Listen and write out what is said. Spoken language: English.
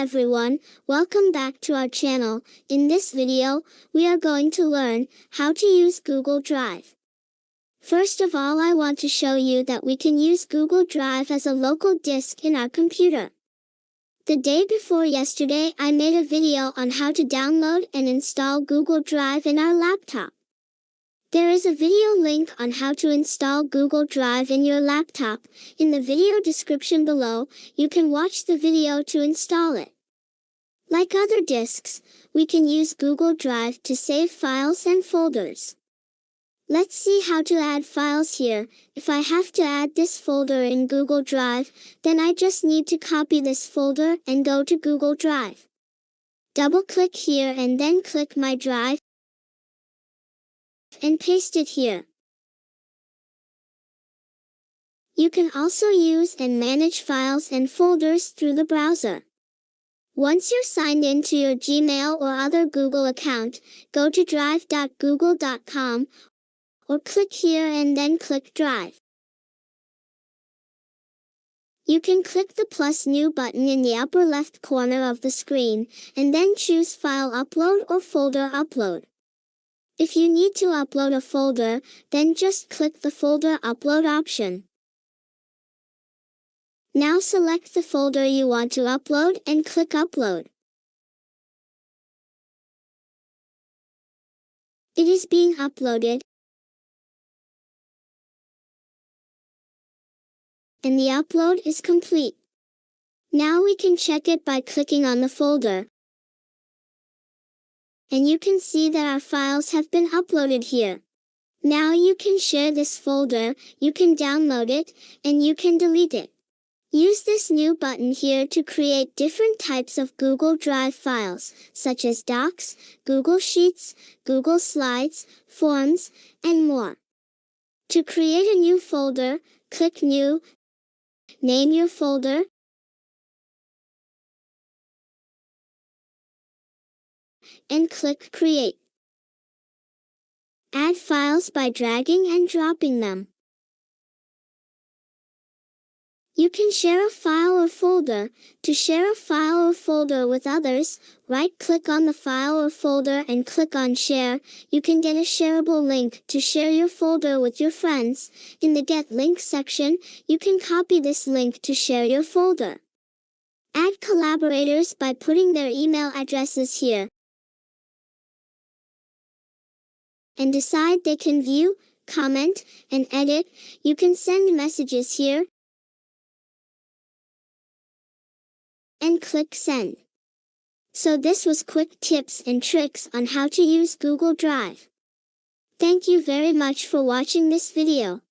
everyone, welcome back to our channel. In this video, we are going to learn how to use Google Drive. First of all, I want to show you that we can use Google Drive as a local disk in our computer. The day before yesterday, I made a video on how to download and install Google Drive in our laptop. There is a video link on how to install Google Drive in your laptop. In the video description below, you can watch the video to install it. Like other disks, we can use Google Drive to save files and folders. Let's see how to add files here. If I have to add this folder in Google Drive, then I just need to copy this folder and go to Google Drive. Double-click here and then click My Drive and paste it here. You can also use and manage files and folders through the browser. Once you're signed into your Gmail or other Google account, go to drive.google.com or click here and then click Drive. You can click the plus new button in the upper left corner of the screen and then choose File Upload or Folder Upload. If you need to upload a folder, then just click the Folder Upload option. Now select the folder you want to upload and click Upload. It is being uploaded, and the upload is complete. Now we can check it by clicking on the folder. And you can see that our files have been uploaded here. Now you can share this folder, you can download it, and you can delete it. Use this new button here to create different types of Google Drive files, such as Docs, Google Sheets, Google Slides, Forms, and more. To create a new folder, click New, name your folder, and click Create. Add files by dragging and dropping them. You can share a file or folder. To share a file or folder with others, right-click on the file or folder and click on Share. You can get a shareable link to share your folder with your friends. In the Get Links section, you can copy this link to share your folder. Add collaborators by putting their email addresses here, and decide they can view, comment, and edit. You can send messages here, and click Send. So this was quick tips and tricks on how to use Google Drive. Thank you very much for watching this video.